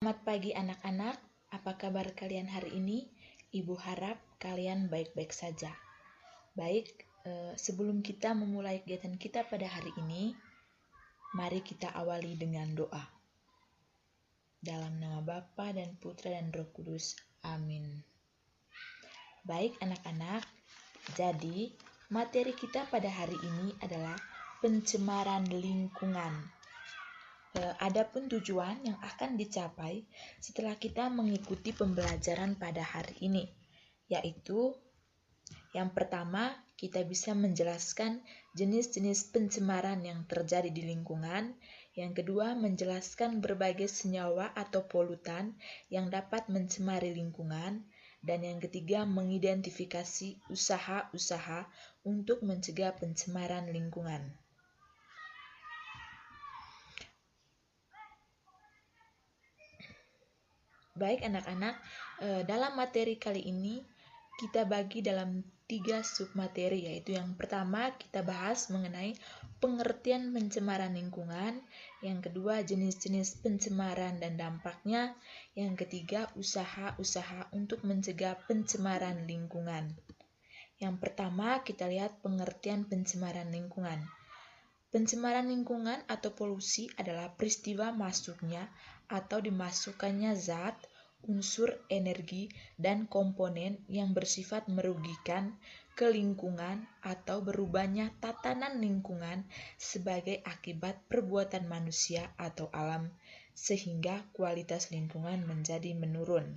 Selamat pagi anak-anak, apa kabar kalian hari ini? Ibu harap kalian baik-baik saja. Baik, sebelum kita memulai kegiatan kita pada hari ini, mari kita awali dengan doa. Dalam nama Bapa dan Putra dan Roh Kudus, amin. Baik anak-anak, jadi materi kita pada hari ini adalah pencemaran lingkungan. Adapun tujuan yang akan dicapai setelah kita mengikuti pembelajaran pada hari ini, yaitu yang pertama, kita bisa menjelaskan jenis-jenis pencemaran yang terjadi di lingkungan. Yang kedua, menjelaskan berbagai senyawa atau polutan yang dapat mencemari lingkungan. Dan yang ketiga, mengidentifikasi usaha-usaha untuk mencegah pencemaran lingkungan. Baik anak-anak, dalam materi kali ini kita bagi dalam 3 submateri, yaitu yang pertama kita bahas mengenai pengertian pencemaran lingkungan, yang kedua jenis-jenis pencemaran dan dampaknya, yang ketiga usaha-usaha untuk mencegah pencemaran lingkungan. Yang pertama kita lihat pengertian pencemaran lingkungan. Pencemaran lingkungan atau polusi adalah peristiwa masuknya atau dimasukkannya zat, unsur, energi, dan komponen yang bersifat merugikan ke lingkungan atau berubahnya tatanan lingkungan sebagai akibat perbuatan manusia atau alam, sehingga kualitas lingkungan menjadi menurun.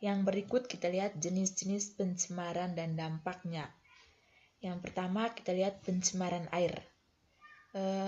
Yang berikut kita lihat jenis-jenis pencemaran dan dampaknya. Yang pertama kita lihat pencemaran air.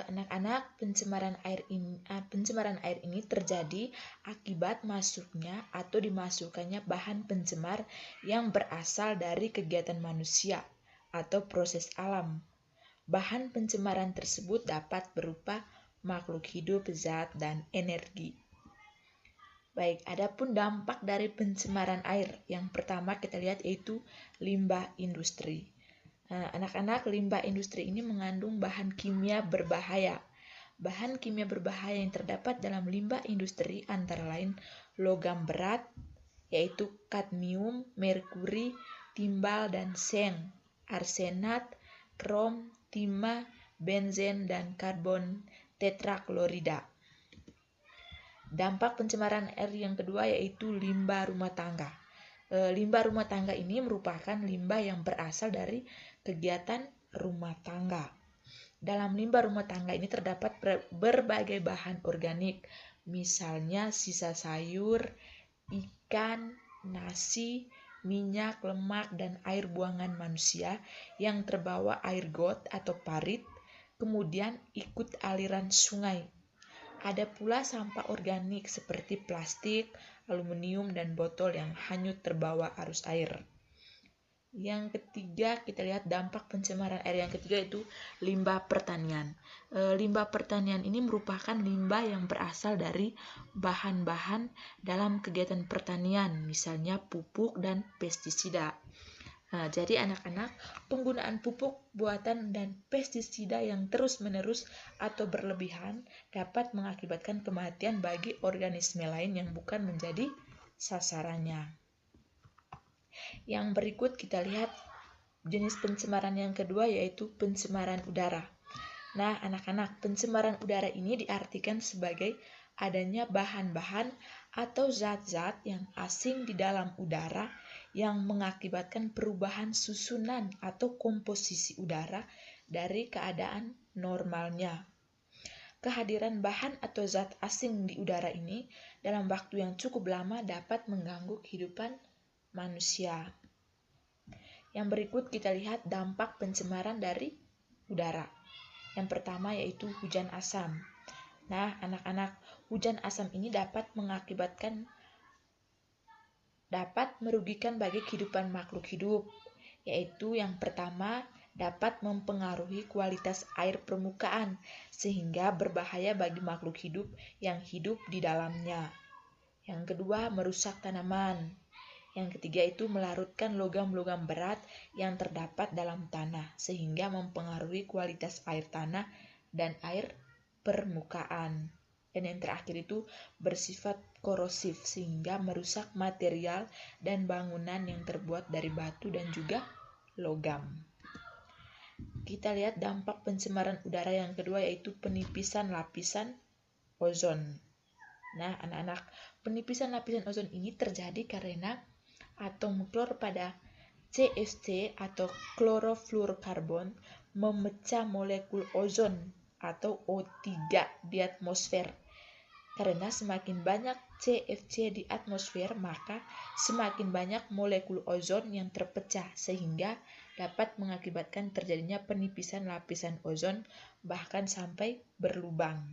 Anak-anak, pencemaran air ini terjadi akibat masuknya atau dimasukkannya bahan pencemar yang berasal dari kegiatan manusia atau proses alam. Bahan pencemaran tersebut dapat berupa makhluk hidup, zat, dan energi. Baik, adapun dampak dari pencemaran air, yang pertama kita lihat yaitu limbah industri. Anak-anak, limbah industri ini mengandung bahan kimia berbahaya. Bahan kimia berbahaya yang terdapat dalam limbah industri antara lain logam berat, yaitu kadmium, merkuri, timbal, dan seng, arsenat, krom, timah, benzen, dan karbon tetraklorida. Dampak pencemaran air yang kedua yaitu limbah rumah tangga. Limbah rumah tangga ini merupakan limbah yang berasal dari kegiatan rumah tangga. Dalam limbah rumah tangga ini terdapat berbagai bahan organik, misalnya sisa sayur, ikan, nasi, minyak, lemak, dan air buangan manusia yang terbawa air got atau parit, kemudian ikut aliran sungai. Ada pula sampah organik seperti plastik, aluminium, dan botol yang hanyut terbawa arus air. Yang ketiga, kita lihat dampak pencemaran air yang ketiga itu limbah pertanian. Limbah pertanian ini merupakan limbah yang berasal dari bahan-bahan dalam kegiatan pertanian, misalnya pupuk dan pestisida. Jadi anak-anak, penggunaan pupuk buatan dan pestisida yang terus-menerus atau berlebihan dapat mengakibatkan kematian bagi organisme lain yang bukan menjadi sasarannya. Yang berikut kita lihat jenis pencemaran yang kedua yaitu pencemaran udara. Nah, anak-anak, pencemaran udara ini diartikan sebagai adanya bahan-bahan atau zat-zat yang asing di dalam udara yang mengakibatkan perubahan susunan atau komposisi udara dari keadaan normalnya. Kehadiran bahan atau zat asing di udara ini dalam waktu yang cukup lama dapat mengganggu kehidupan manusia. Yang berikut kita lihat dampak pencemaran dari udara. Yang pertama yaitu hujan asam. Nah, anak-anak, hujan asam ini dapat merugikan bagi kehidupan makhluk hidup, yaitu yang pertama dapat mempengaruhi kualitas air permukaan sehingga berbahaya bagi makhluk hidup yang hidup di dalamnya. Yang kedua, merusak tanaman. Yang ketiga itu melarutkan logam-logam berat yang terdapat dalam tanah sehingga mempengaruhi kualitas air tanah dan air permukaan. Dan yang terakhir itu bersifat korosif sehingga merusak material dan bangunan yang terbuat dari batu dan juga logam. Kita lihat dampak pencemaran udara yang kedua yaitu penipisan lapisan ozon. Nah, anak-anak, penipisan lapisan ozon ini terjadi karena atom klor pada CFC atau klorofluorkarbon memecah molekul ozon atau O3 di atmosfer. Karena semakin banyak CFC di atmosfer, maka semakin banyak molekul ozon yang terpecah sehingga dapat mengakibatkan terjadinya penipisan lapisan ozon bahkan sampai berlubang.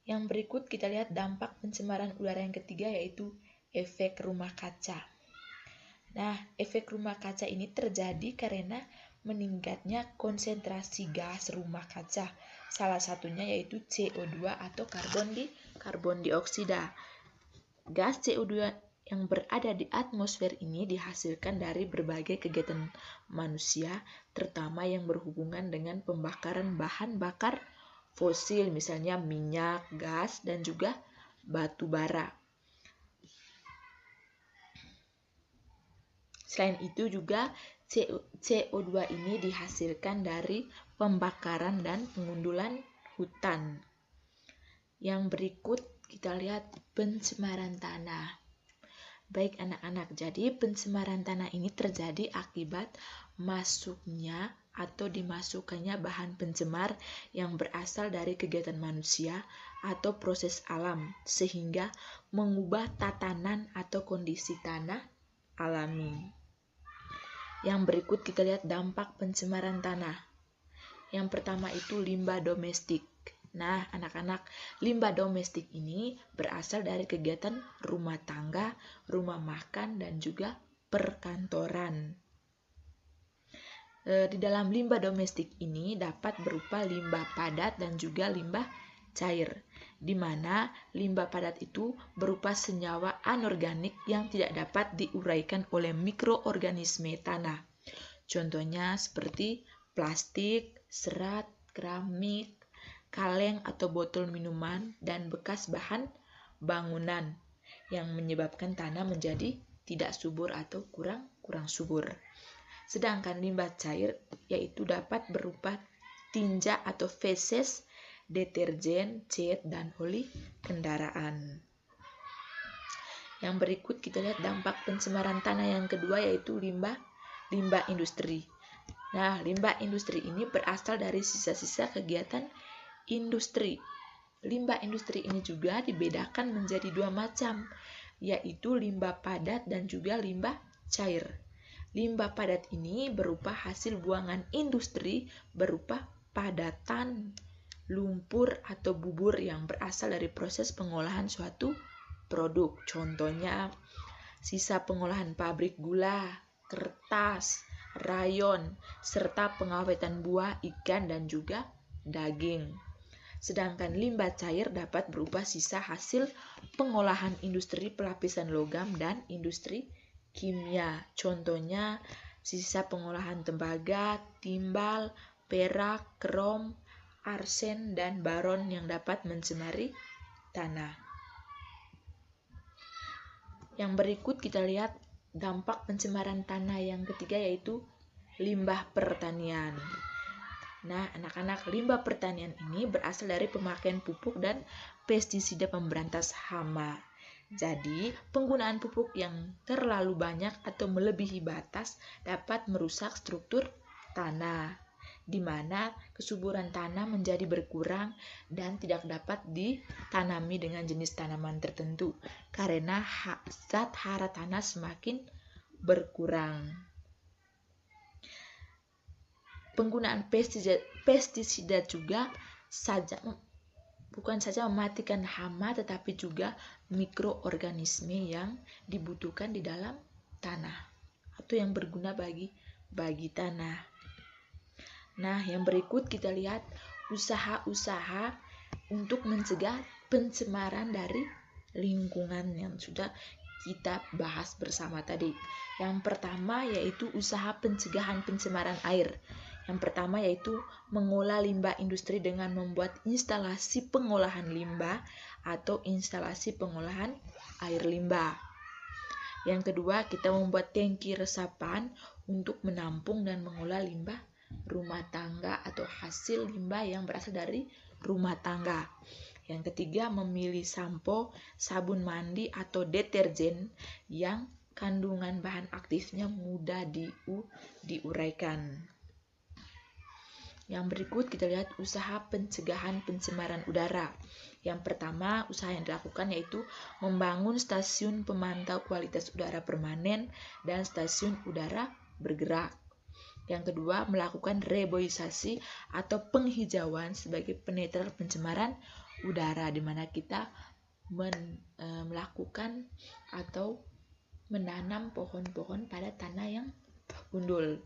Yang berikut kita lihat dampak pencemaran udara yang ketiga yaitu efek rumah kaca. Nah, efek rumah kaca ini terjadi karena meningkatnya konsentrasi gas rumah kaca. Salah satunya yaitu CO2 atau karbon dioksida. Gas CO2 yang berada di atmosfer ini dihasilkan dari berbagai kegiatan manusia, terutama yang berhubungan dengan pembakaran bahan bakar fosil, misalnya minyak, gas, dan juga batu bara. Selain itu juga CO2 ini dihasilkan dari pembakaran dan pengundulan hutan. Yang berikut kita lihat pencemaran tanah. Baik anak-anak, jadi pencemaran tanah ini terjadi akibat masuknya atau dimasukkannya bahan pencemar yang berasal dari kegiatan manusia atau proses alam sehingga mengubah tatanan atau kondisi tanah alami. Yang berikut kita lihat dampak pencemaran tanah. Yang pertama itu limbah domestik. Nah, anak-anak, limbah domestik ini berasal dari kegiatan rumah tangga, rumah makan, dan juga perkantoran. Di dalam limbah domestik ini dapat berupa limbah padat dan juga limbah cair, di mana limbah padat itu berupa senyawa anorganik yang tidak dapat diuraikan oleh mikroorganisme tanah. Contohnya seperti plastik, serat, keramik, kaleng atau botol minuman, dan bekas bahan bangunan yang menyebabkan tanah menjadi tidak subur atau kurang subur. Sedangkan limbah cair yaitu dapat berupa tinja atau feses, deterjen, cat, dan oli kendaraan. Yang berikut kita lihat dampak pencemaran tanah yang kedua yaitu limbah industri. Nah, limbah industri ini berasal dari sisa-sisa kegiatan industri. Limbah industri ini juga dibedakan menjadi dua macam, yaitu limbah padat dan juga limbah cair. Limbah padat ini berupa hasil buangan industri berupa padatan, lumpur atau bubur yang berasal dari proses pengolahan suatu produk. Contohnya sisa pengolahan pabrik gula, kertas, rayon, serta pengawetan buah, ikan, dan juga daging. Sedangkan limbah cair dapat berupa sisa hasil pengolahan industri pelapisan logam dan industri kimia. Contohnya sisa pengolahan tembaga, timbal, perak, krom, arsen, dan baron yang dapat mencemari tanah. Yang berikut kita lihat dampak pencemaran tanah yang ketiga yaitu limbah pertanian. Nah, anak-anak, limbah pertanian ini berasal dari pemakaian pupuk dan pestisida pemberantas hama. Jadi, penggunaan pupuk yang terlalu banyak atau melebihi batas dapat merusak struktur tanah, di mana kesuburan tanah menjadi berkurang dan tidak dapat ditanami dengan jenis tanaman tertentu karena zat hara tanah semakin berkurang. Penggunaan pestisida juga bukan saja mematikan hama tetapi juga mikroorganisme yang dibutuhkan di dalam tanah atau yang berguna bagi tanah. Nah, yang berikut kita lihat usaha-usaha untuk mencegah pencemaran dari lingkungan yang sudah kita bahas bersama tadi. Yang pertama yaitu usaha pencegahan pencemaran air. Yang pertama yaitu mengolah limbah industri dengan membuat instalasi pengolahan limbah atau instalasi pengolahan air limbah. Yang kedua, kita membuat tangki resapan untuk menampung dan mengolah limbah rumah tangga atau hasil limbah yang berasal dari rumah tangga. Yang ketiga, memilih sampo, sabun mandi atau deterjen yang kandungan bahan aktifnya mudah diuraikan. Yang berikut kita lihat usaha pencegahan pencemaran udara. Yang pertama, usaha yang dilakukan yaitu membangun stasiun pemantau kualitas udara permanen dan stasiun udara bergerak. Yang kedua, melakukan reboisasi atau penghijauan sebagai penetral pencemaran udara, di mana kita melakukan atau menanam pohon-pohon pada tanah yang gundul.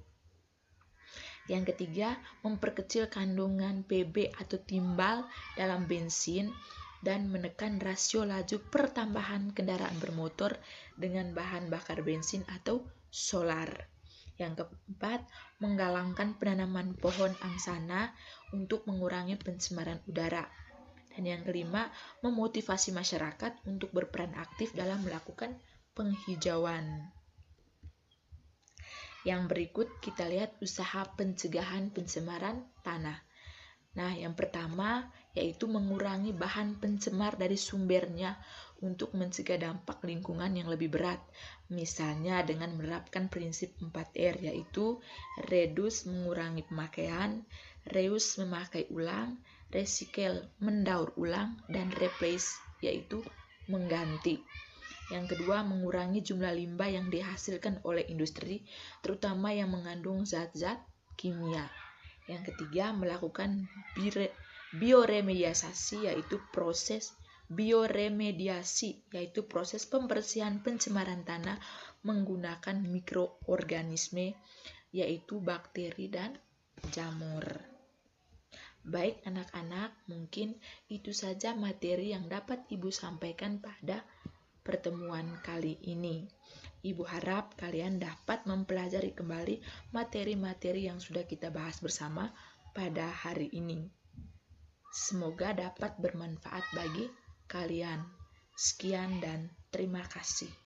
Yang ketiga, memperkecil kandungan PB atau timbal dalam bensin dan menekan rasio laju pertambahan kendaraan bermotor dengan bahan bakar bensin atau solar. Yang keempat, menggalangkan penanaman pohon angsana untuk mengurangi pencemaran udara. Dan yang kelima, memotivasi masyarakat untuk berperan aktif dalam melakukan penghijauan. Yang berikut kita lihat usaha pencegahan pencemaran tanah. Nah, yang pertama yaitu mengurangi bahan pencemar dari sumbernya untuk mencegah dampak lingkungan yang lebih berat. Misalnya dengan menerapkan prinsip 4R, yaitu reduce mengurangi pemakaian, reuse memakai ulang, recycle mendaur ulang, dan replace yaitu mengganti. Yang kedua, mengurangi jumlah limbah yang dihasilkan oleh industri, terutama yang mengandung zat-zat kimia. Yang ketiga, melakukan bioremediasi, yaitu proses pembersihan pencemaran tanah menggunakan mikroorganisme, yaitu bakteri dan jamur. Baik anak-anak, mungkin itu saja materi yang dapat Ibu sampaikan pada pertemuan kali ini. Ibu harap kalian dapat mempelajari kembali materi-materi yang sudah kita bahas bersama pada hari ini. Semoga dapat bermanfaat bagi kalian. Sekian dan terima kasih.